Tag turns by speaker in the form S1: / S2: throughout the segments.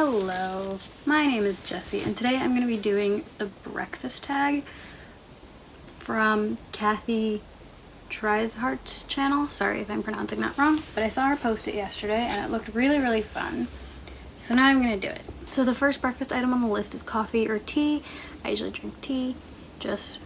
S1: Hello, my name is Jessie and today I'm going to be doing the breakfast tag from Kathy Tryhart's channel. Sorry if I'm pronouncing that wrong, but I saw her post it yesterday and it looked really fun. So now I'm going to do it. So the first breakfast item on the list is coffee or tea. I usually drink tea. Just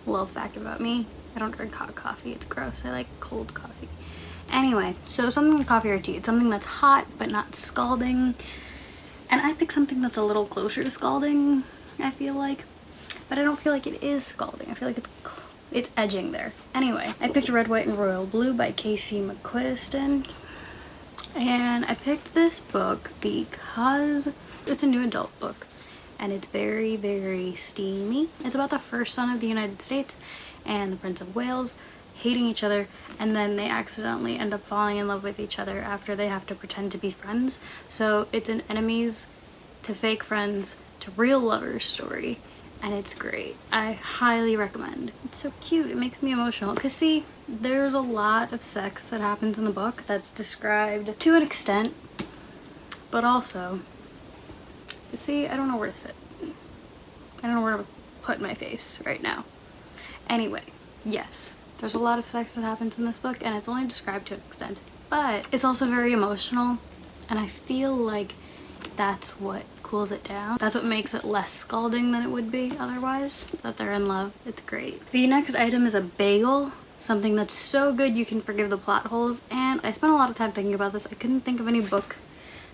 S1: a little fact about me. I don't drink hot coffee, it's gross. I like cold coffee. Anyway, so something with coffee or tea. It's something that's hot but not scalding. And I picked something that's a little closer to scalding, I feel like. But I don't feel like it is scalding. I feel like it's edging there. Anyway, I picked Red, White, and Royal Blue by mcquiston. And I picked this book because it's a new adult book. And it's very steamy. It's about the first son of the United States and the Prince of Wales hating each other, and then they accidentally end up falling in love with each other after they have to pretend to be friends. So it's an enemies to fake friends to real lovers story, and it's great. I highly recommend. It's so cute. It makes me emotional because see, there's a lot of sex that happens in the book that's described to an extent, but also, see, I don't know where to sit. I don't know where to put my face right now. Anyway, yes, there's a lot of sex that happens in this book and it's only described to an extent, but it's also very emotional, and I feel like that's what cools it down. That's what makes it less scalding than it would be otherwise, that they're in love. It's great. The next item is a bagel, something that's so good you can forgive the plot holes, and I spent a lot of time thinking about this. I couldn't think of any book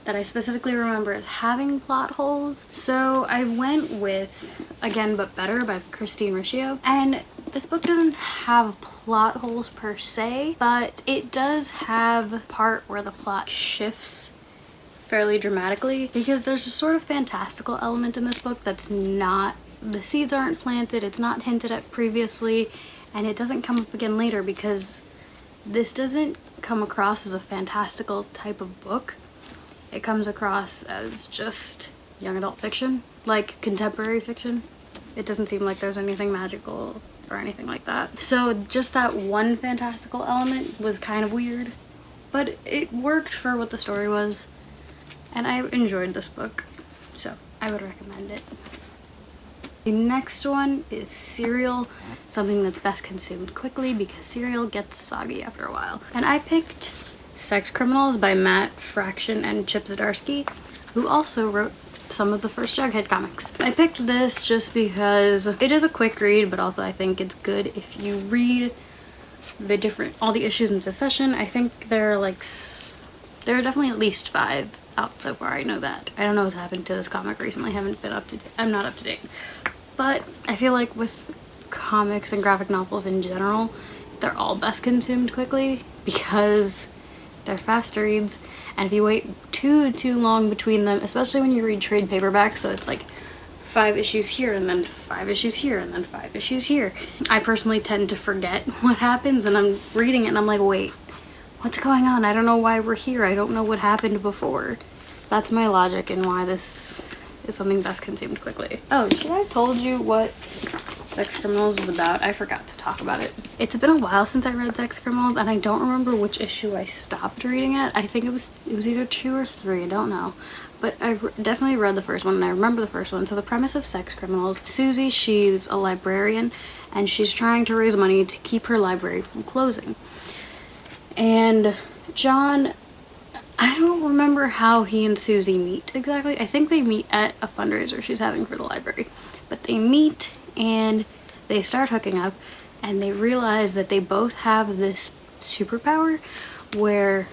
S1: that I specifically remember as having plot holes, so I went with Again But Better by Christine Riccio. And this book doesn't have plot holes per se, but it does have a part where the plot shifts fairly dramatically because there's a sort of fantastical element in this book that's not, the seeds aren't planted, it's not hinted at previously, and it doesn't come up again later because this doesn't come across as a fantastical type of book. It comes across as just young adult fiction, like contemporary fiction. It doesn't seem like there's anything magical or anything like that. So just that one fantastical element was kind of weird, but it worked for what the story was, and I enjoyed this book, so I would recommend it. The next one is cereal, something that's best consumed quickly because cereal gets soggy after a while. And I picked Sex Criminals by Matt Fraction and Chip Zdarsky, who also wrote some of the first Jughead comics. I picked this just because it is a quick read, but also I think it's good if you read all the issues in succession. I think there are definitely at least 5 out so far. I know that. I don't know what's happened to this comic recently. I haven't been up to date. I'm not up to date. But I feel like with comics and graphic novels in general, they're all best consumed quickly because they're fast reads, and if you wait too long between them, especially when you read trade paperbacks, so it's like 5 issues here and then 5 issues here and then 5 issues here, I personally tend to forget what happens, and I'm reading it and I'm like, wait, what's going on? I don't know why we're here. I don't know what happened before. That's my logic and why this is something best consumed quickly. Oh, should I have told you what Sex Criminals is about? I forgot to talk about it. It's been a while since I read Sex Criminals, and I don't remember which issue I stopped reading it. I think it was either 2 or 3, I don't know. But I definitely read the first one, and I remember the first one. So the premise of Sex Criminals, Susie, she's a librarian, and she's trying to raise money to keep her library from closing. And John, I don't remember how he and Susie meet exactly. I think they meet at a fundraiser she's having for the library. But they meet and they start hooking up, and they realize that they both have this superpower where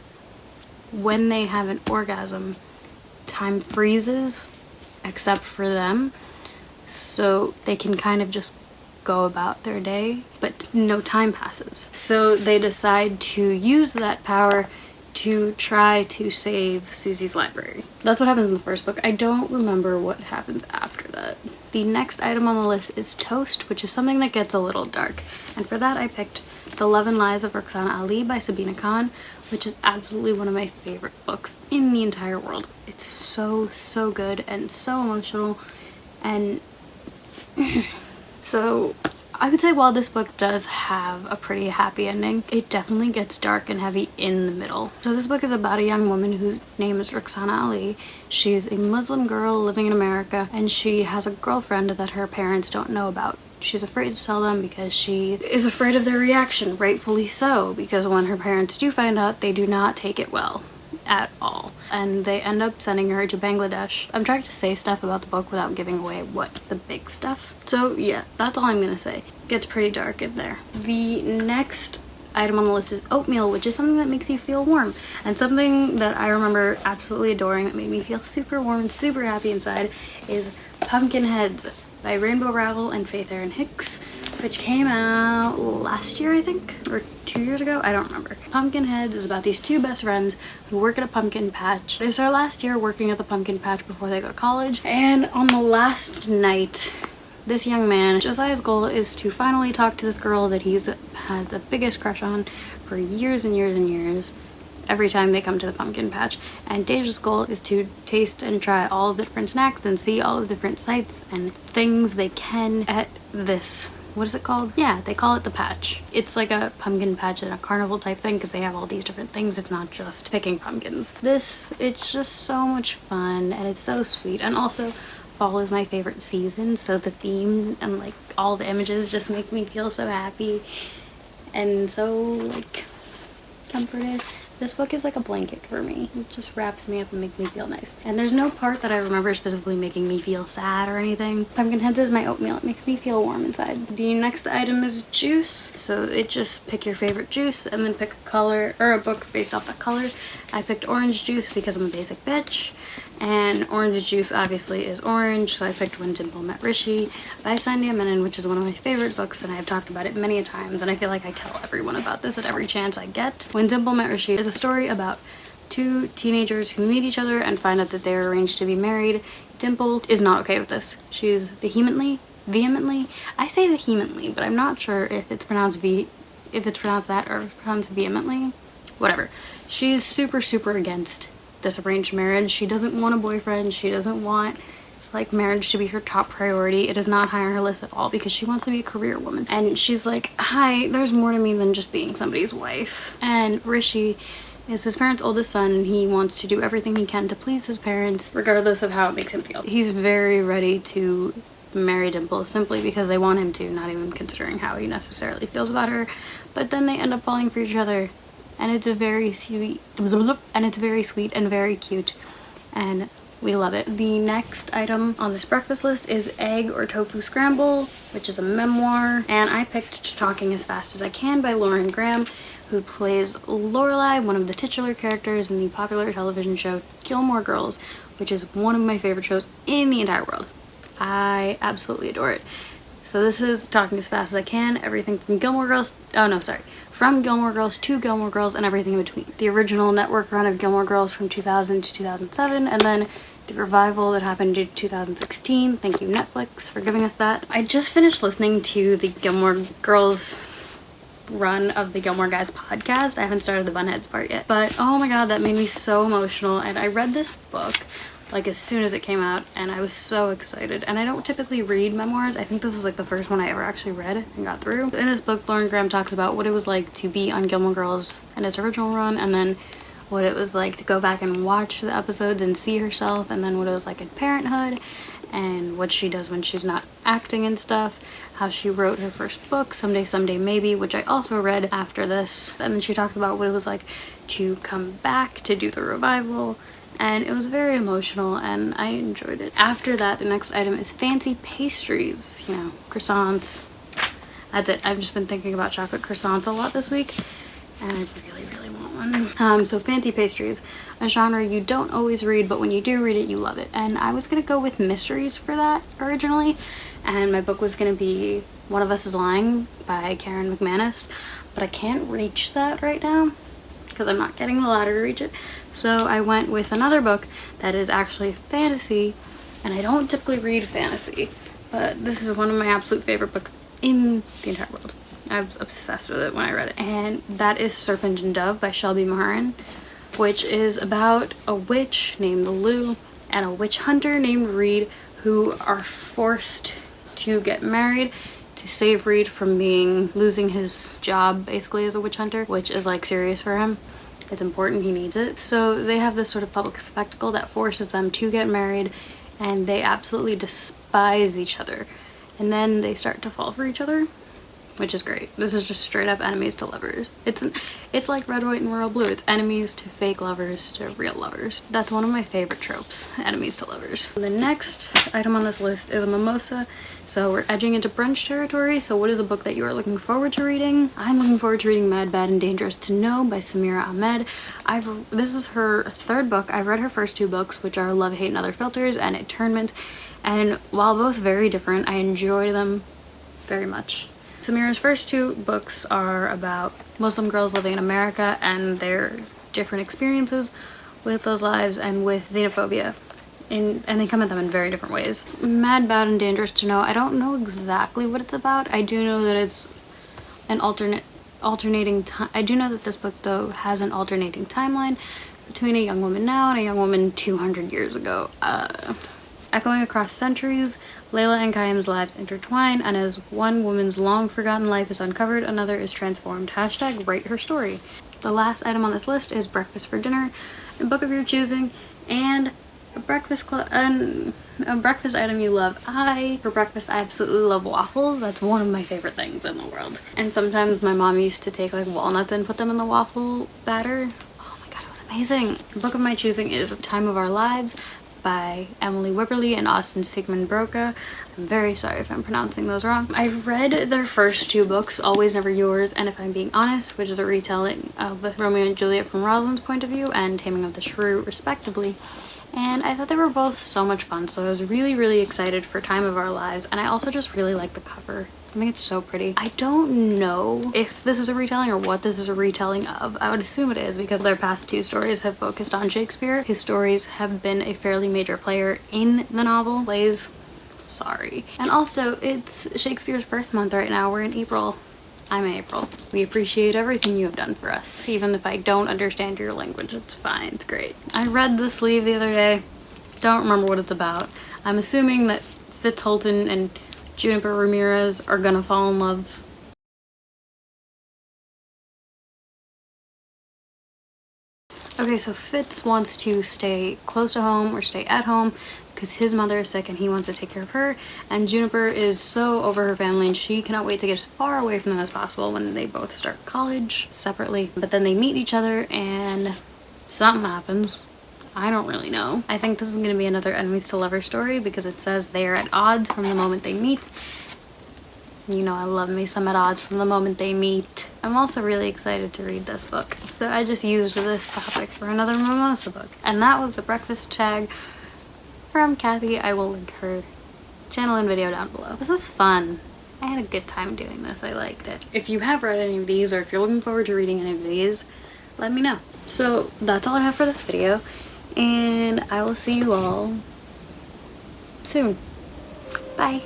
S1: when they have an orgasm, time freezes except for them, so they can kind of just go about their day, but no time passes. So they decide to use that power to try to save Susie's library. That's what happens in the first book. I don't remember what happens after that. The next item on the list is Toast, which is something that gets a little dark. And for that I picked The Love and Lies of Rukhsana Ali by Sabina, which is absolutely one of my favorite books in the entire world. It's so good and so emotional, and so I would say while this book does have a pretty happy ending, it definitely gets dark and heavy in the middle. So this book is about a young woman whose name is Rukhsana Ali. She's a Muslim girl living in America, and she has a girlfriend that her parents don't know about. She's afraid to tell them because she is afraid of their reaction, rightfully so, because when her parents do find out, they do not take it well at all, and they end up sending her to Bangladesh. I'm trying to say stuff about the book without giving away what the big stuff. So yeah, that's all I'm gonna say. It gets pretty dark in there. The next item on the list is oatmeal, which is something that makes you feel warm, and something that I remember absolutely adoring that made me feel super warm and super happy inside is Pumpkinheads by Rowell and Erin Hicks, which came out last year, I think, or 2 years ago, I don't remember. Pumpkinheads is about these two best friends who work at a pumpkin patch. It's their last year working at the pumpkin patch before they go to college, and on the last night, this young man, Josiah's goal is to finally talk to this girl that he's had the biggest crush on for years and years and years, every time they come to the pumpkin patch. And Deja's goal is to taste and try all of the different snacks and see all of the different sights and things they can at this, what is it called? Yeah, they call it the patch. It's like a pumpkin patch and a carnival type thing because they have all these different things. It's not just picking pumpkins. It's just so much fun, and it's so sweet. And also, fall is my favorite season, so the theme and like all the images just make me feel so happy and so like comforted. This book is like a blanket for me. It just wraps me up and makes me feel nice. And there's no part that I remember specifically making me feel sad or anything. Pumpkinheads is my oatmeal. It makes me feel warm inside. The next item is juice. So it just pick your favorite juice and then pick a color or a book based off that color. I picked orange juice because I'm a basic bitch. And orange juice obviously is orange, so I picked When Dimple Met Rishi by Sandhya, Menon, which is one of my favorite books, and I have talked about it many a times, and I feel like I tell everyone about this at every chance I get. When Dimple Met Rishi is a story about two teenagers who meet each other and find out that they're arranged to be married. Dimple is not okay with this. She's vehemently, I say vehemently, but I'm not sure if it's pronounced that or if it's pronounced vehemently. Whatever. She's super against this arranged marriage. She doesn't want a boyfriend. She doesn't want like marriage to be her top priority. It is not high on her list at all because she wants to be a career woman. And she's like, hi, there's more to me than just being somebody's wife. And Rishi is his parents' oldest son, and he wants to do everything he can to please his parents regardless of how it makes him feel. He's very ready to marry Dimple simply because they want him to, not even considering how he necessarily feels about her. But then they end up falling for each other. And it's very sweet, and very cute, and we love it. The next item on this breakfast list is Egg or Tofu Scramble, which is a memoir, and I picked Talking as Fast as I Can by Lauren Graham, who plays Lorelai, one of the titular characters in the popular television show Gilmore Girls, which is one of my favorite shows in the entire world. I absolutely adore it. So this is Talking as Fast as I Can, everything from Gilmore Girls, from Gilmore Girls to Gilmore Girls and everything in between. The original network run of Gilmore Girls from 2000 to 2007, and then the revival that happened in 2016. Thank you, Netflix, for giving us that. I just finished listening to the Gilmore Girls run of the Gilmore Guys podcast. I haven't started the Bunheads part yet, but oh my god, that made me so emotional. And I read this book like as soon as it came out, and I was so excited. And I don't typically read memoirs. I think this is like the first one I ever actually read and got through. In this book, Lauren Graham talks about what it was like to be on Gilmore Girls in its original run, and then what it was like to go back and watch the episodes and see herself, and then what it was like in parenthood, and what she does when she's not acting and stuff, how she wrote her first book, Someday Maybe, which I also read after this. And then she talks about what it was like to come back to do the revival, and it was very emotional, and I enjoyed it. After that, the next item is fancy pastries, you know, croissants. That's it. I've just been thinking about chocolate croissants a lot this week, and I really want one. So fancy pastries, a genre you don't always read, but when you do read it, you love it. And I was gonna go with mysteries for that originally, and my book was gonna be One of Us is Lying by Erin mcmanus, but I can't reach that right now because I'm not getting the ladder to reach it. So I went with another book that is actually fantasy, and I don't typically read fantasy, but this is one of my absolute favorite books in the entire world. I was obsessed with it when I read it, and that is Serpent and Dove by Shelby, which is about a witch named Lou and a witch hunter named Reed who are forced to get married to save Reed from losing his job basically as a witch hunter, which is like serious for him. It's important, he needs it. So they have this sort of public spectacle that forces them to get married, and they absolutely despise each other. And then they start to fall for each other, which is great. This is just straight up enemies to lovers. It's like red, white, and royal blue. It's enemies to fake lovers to real lovers. That's one of my favorite tropes, enemies to lovers. The next item on this list is a mimosa. So we're edging into brunch territory. So what is a book that you are looking forward to reading? I'm looking forward to reading Mad, Bad, and Dangerous to Know by Samira Ahmed. This is her third book. I've read her first two books, which are Love, Hate, and Other Filters and Internment. And while both very different, I enjoy them very much. Samira's first two books are about Muslim girls living in America and their different experiences with those lives and with xenophobia. And they come at them in very different ways. Mad, Bad, and Dangerous to Know, I don't know exactly what it's about. I do know that it's an alternating time. I do know that this book, though, has an alternating timeline between a young woman now and a young woman 200 years ago. Echoing across centuries, Layla and Qayyum's lives intertwine, and as one woman's long-forgotten life is uncovered, another is transformed. Hashtag write her story. The last item on this list is Breakfast for Dinner, a book of your choosing, and a breakfast item you love. For breakfast, I absolutely love waffles. That's one of my favorite things in the world. And sometimes my mom used to take like walnuts and put them in the waffle batter. Oh my god, it was amazing. The book of my choosing is Time of Our Lives by Emily Wibberly and siegemund-broka. I'm very sorry if I'm pronouncing those wrong. I read their first two books, Always Never Yours and If I'm Being Honest, which is a retelling of Romeo and Juliet from Rosalind's point of view, and Taming of the Shrew, respectively. And I thought they were both so much fun, so I was really, really excited for Time of Our Lives, and I also just really like the cover. I think it's so pretty. I don't know if this is a retelling or what this is a retelling of. I would assume it is because their past two stories have focused on Shakespeare. His stories have been a fairly major player in the novel. Plays, sorry. And also, it's Shakespeare's birth month right now. We're in April. I'm April. We appreciate everything you have done for us. Even if I don't understand your language, it's fine. It's great. I read the sleeve the other day. Don't remember what it's about. I'm assuming that Fitz Holton and Juniper Ramirez are gonna fall in love. Okay, so Fitz wants to stay close to home or stay at home because his mother is sick and he wants to take care of her, and Juniper is so over her family and she cannot wait to get as far away from them as possible when they both start college separately. But then they meet each other and something happens. I don't really know. I think this is going to be another enemies to lovers story because it says they are at odds from the moment they meet. You know I love me some at odds from the moment they meet. I'm also really excited to read this book. So I just used this topic for another mimosa book. And that was the breakfast tag from Kathy. I will link her channel and video down below. This was fun. I had a good time doing this. I liked it. If you have read any of these or if you're looking forward to reading any of these, let me know. So that's all I have for this video. And I will see you all soon. Bye.